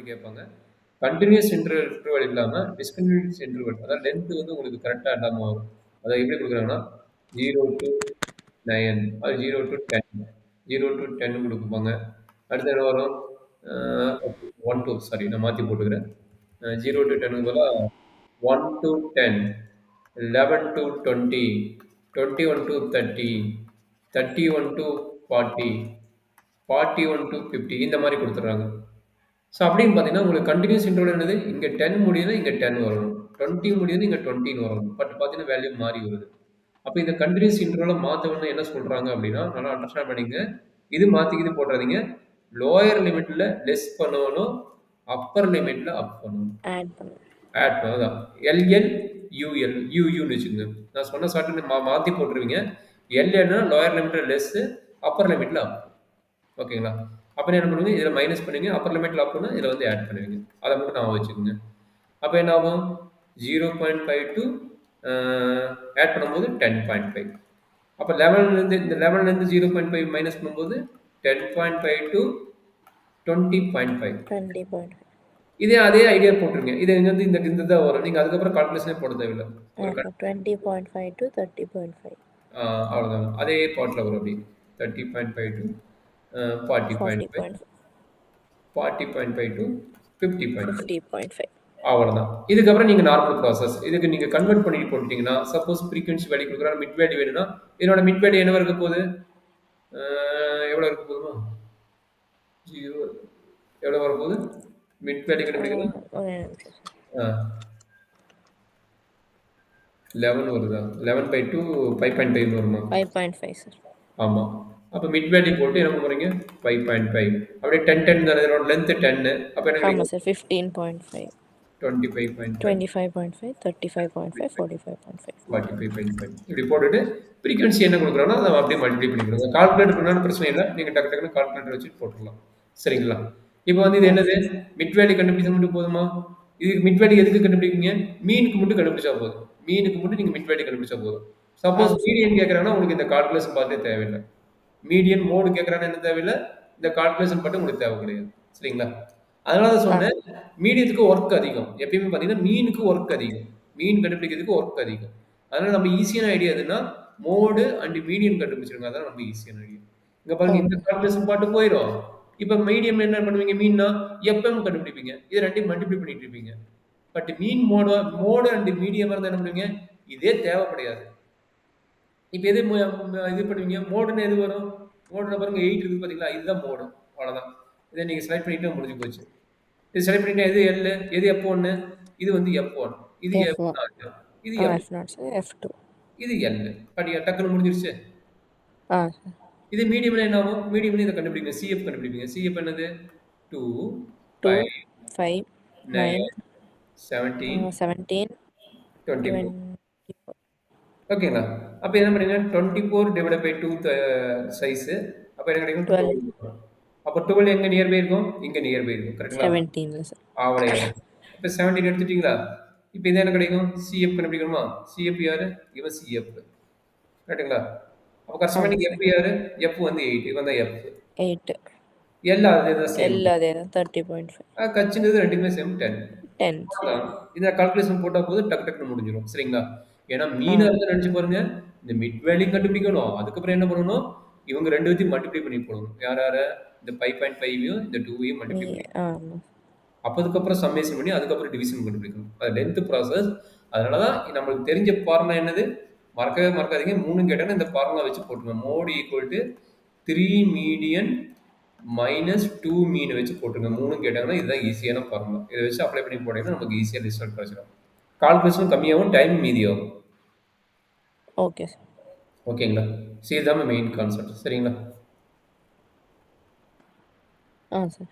கேட்பாங்க. Continuous interval இல்லாம டிஸ்கன்டினியூஸ் interval. அதாவது லென்த் வந்து உங்களுக்கு கரெக்ட்டா இல்லாம வரும். அத எப்படி குடுக்குறாங்கன்னா 0 டூ 9 அது 0 டூ 10 0 டூ 10 குடுப்பாங்க. அடுத்து என்ன வரும்? அ 1 டூ சாரி நான் மாத்தி போட்டுக்கிறேன். 0 டூ 10க்கு பதிலா 1 to 10, 11 to 20, 21 to 30, 31 to 40, 41 to 50 இந்த மாரி குடுத்துடுறாங்க. ஸோ அப்படின்னு பார்த்தீங்கன்னா, உங்களுக்கு கன்டினியூஸ் இன்டர்வல் என்னது? இங்க 10 முடியுது, இங்க 10 வரணும். 20 முடியுது, இங்க 20ன்னு வரணும். பட் பார்த்தீங்கன்னா, வேல்யூ மாறி வருது. அப்ப இந்த கன்டினியூஸ் இன்டர்வல மாத்தணும்னா என்ன சொல்றாங்க அப்படின்னா, நல்லா அண்டர்ஸ்டாண்ட் பண்ணிக்கங்க. இது மாத்திக்கிது போட்றாதீங்க. லோயர் லிமிட்ல லெஸ் பண்ணணும். அப்பர் லிமிட்ல அப் பண்ணணும். ஆட் பண்ணு. ஆட் அதான். எல்எல், யுஎல், யுயுன்னு வச்சுக்கங்க. நான் சொன்ன ஷார்ட்கட் மாத்தி போட்டுருவீங்க. எல்எல்னா லோயர் லிமிட்ல லெஸ், அப்பர் லிமிட்ல அப். ஓகேங்களா? அப்புறம் என்ன பண்ணுவீங்க? இதில மைனஸ் பண்ணுவீங்க. அப்பர் லிமிட்ல அப்னா இதில வந்து ஆட் பண்ணுவீங்க. அத மட்டும் ஞாபகம் வச்சுக்கோங்க. அப்ப என்ன ஆகும்? 0.5 டூ ஆட் பண்ணும்போது 10.5. அப்ப 11லேருந்து இந்த 11லேருந்து 0.5 மைனஸ் பண்ணும்போது 10.5 டூ 20.5. 20.5. இதே அதே ஐடியா போட்டுருங்க. இது வந்து இந்த தான் வரும். நீங்க அதுக்கப்புறம் கால்குலேஷனே போட தேவையில்ல. ஒரு 20.5 to 30.5. அவ்வளோதான். அதே பாட்ல வரும் அப்படி. 30.5 டூ 40.5. 40.5 to 50.5. 50.5. அவ்வளோதான். இதுக்கப்புறம் நீங்க நார்மல் ப்ராசஸ். இதுக்கு நீங்க கன்வெர்ட் பண்ணி போட்டுட்டீங்கன்னா, சப்போஸ் ஃப்ரீக்வென்சி வேல்யூ குடுக்குறாங்க, மிட் வேல்யூ வேணும்னா, இதனோட மிட் வேல்யூ என்னவா இருக்க போகுது? அ எவ்வளோ இருக்க போதுமா? 0 எவ்வளோ வரப்போகுது? மிட் வேல்யூ கண்டுபிடிக்கலாம். ஒரு நிமிஷம். ஆ 11 வருதா? 11/2 5.5 வருமா? 5.5 சார். ஆமா. அப்ப மிட் வேல்யூ போட்டு என்ன பண்றீங்க? 5.5. அப்படியே 10, 10 தானே இதனோட லென்த் 10. அப்ப என்ன ஆமா கிடைக்கும்? சார். 15.5, 25.5. 25.5, 35.5, 45.5. 45.5 இப்படி போட்டுட்டு ஃப்ரீக்வன்சி என்ன கொடுக்குறோன்னா அதை அப்படியே மல்டிப்ளை பண்ணிக்கிறோம். கால்குலேட் பண்ணாலும் பிரச்சனை இல்லை. நீங்கள் டக்கு டக்குன்னு கால்குலேட்டர் வச்சு போட்டுடலாம். சரிங்களா? இப்போ வந்து இது என்னது? மிட் வேல்யூ கண்டுபிடிச்சா மட்டும் போதுமா? இதுக்கு மிட் வேல்யூ எதுக்கு கண்டுபிடிப்பீங்க? மீனுக்கு மட்டும் கண்டுபிடிச்சா போதும். மீனுக்கு மட்டும் நீங்கள் மிட் வேல்யூ கண்டுபிடிச்சா போதும். சப்போஸ் மீடியன் கேட்குறாங்கன்னா உங்களுக்கு இந்த கால்குலேஷன் பார்த்தே தேவையில்லை. மீடியன் மோடு கேட்குறான்னு என்ன தேவையில்லை. இந்த கால்குலேஷன் மட்டும் உங்களுக்கு தேவை கிடையாது. சரிங்களா? அதனால தான் சொன்னேன் மீடியத்துக்கு ஒர்க் அதிகம். எப்பயுமே பார்த்தீங்கன்னா மீனுக்கு ஒர்க் அதிகம். மீன் கண்டுபிடிக்கிறதுக்கு ஒர்க் அதிகம். அதனால நம்ம ஈஸியான ஐடியா எதுன்னா மோடு அண்ட் மீடியன் கண்டுபிடிச்சிருங்க. அதான் நம்ம ஈஸியான ஐடியா. இங்க பாருங்க இந்த கால்குலேஷன் பாட்டு போயிடும். இப்ப மீடியம் என்ன பண்ணுவீங்க? மீன்னா எஃப்எம் கண்டுபிடிப்பீங்க. இது ரெண்டையும் மல்டிப்ளை பண்ணிட்டு இருப்பீங்க. But mean mode and medium இருந்தா என்ன பண்ணுவீங்க? இதே தேவைப்படாது. இப்ப எது இது பண்ணுவீங்க? மோடுன்னு எது வரும்? மோடுல பாருங்க 8 இருக்கு பாத்தீங்களா? இதுதான் மோடு. அவ்வளவுதான். இதை நீங்க செலக்ட் பண்ணிட்டு முடிஞ்சு போச்சு. இது செலக்ட் பண்ணிட்டா எது எல் எது F1 இது வந்து F1 இது F1. F0 இது Ah, M F0 sir. F2. இது L படியா டக்குன்னு முடிஞ்சிருச்சு. Ah, sir. இது மீடியம்ல என்ன ஆகும்? மீடியம்ல இதை கண்டுபிடிங்க. CF கண்டுபிடிப்பீங்க. CF என்னது? 2 2, 5 5, 9 9, 17 17, 24 24. ஓகேங்களா? அப்ப என்ன பண்ணுங்க 24 டிவைட் பை 2 சைஸ் அப்ப என்ன கிடைக்கும் 12, 12 அப்ப 12 எங்க நியர் பை இருக்கும்? இங்க நியர் பை இருக்கும். கரெக்ட்டுங்களா? 17 sir. அவ்வளவுதான். இப்ப 17 எடுத்துட்டீங்களா? இப்ப இது என்ன கிடைக்கும்? CF கண்டுபிடிக்கணுமா? CF யாரு? இவன் CF. கரெக்ட்டுங்களா? அப்ப கஷ்டமா நீங்க F யாரு? F வந்து 8. இவன் தான் F. 8. L அதே தான் சேம். L அதே தான் 30.5. கச்சின்றது ரெண்டுமே சேம் 10. 10. அவ்வளவுதான். இந்த கால்குலேஷன் போட்டா போதும் டக்கு டக்குன்னு முடிஞ்சிடும். சரிங்களா? ஏன்னா மீனா இருந்தா நினைச்சு பாருங்க. இந்த மிட் வேல்யூ கண்டுபிடிக்கணும். அதுக்கப்புறம் என்ன பண்ணணும்? இவங்க ரெண்டு பேத்தையும் மல்டிப்ளை பண்ணி போடணும். யார் யார? இந்த 5.5யும் இந்த 2யும் மல்டிப்ளை பண்ணி ஆமா. அப்ப அதுக்கப்புறம் சம்மேஷன் பண்ணி அதுக்கப்புறம் டிவிஷன் கண்டுபிடிக்கணும். அது லென்த் ப்ராசஸ். அதனால தான் நம்மளுக்கு தெரிஞ்ச ஃபார்முலா என்னது? மறக்கவே மறக்காதீங்க. 3 கேட்டாங்கன்னா இந்த ஃபார்முலா வச்சு போட்டுருங்க. Mode equal to 3 median minus 2 mean வச்சு போட்டுருங்க. 3 கேட்டாங்கன்னா இதுதான் ஈஸியான ஃபார்முலா. இதை வச்சு அப்ளை பண்ணி போட்டீங்கன்னா நமக்கு ஈஸியாக ரிசல்ட் கிடைச்சிடும். கால்குலேஷன் கம்மியாகும், டைம் மீதியாகும். Okay sir. ஓகேங்களா? ஸோ இதுதான் மெயின் கான்செப்ட். சரிங்களா? ஆ சார்.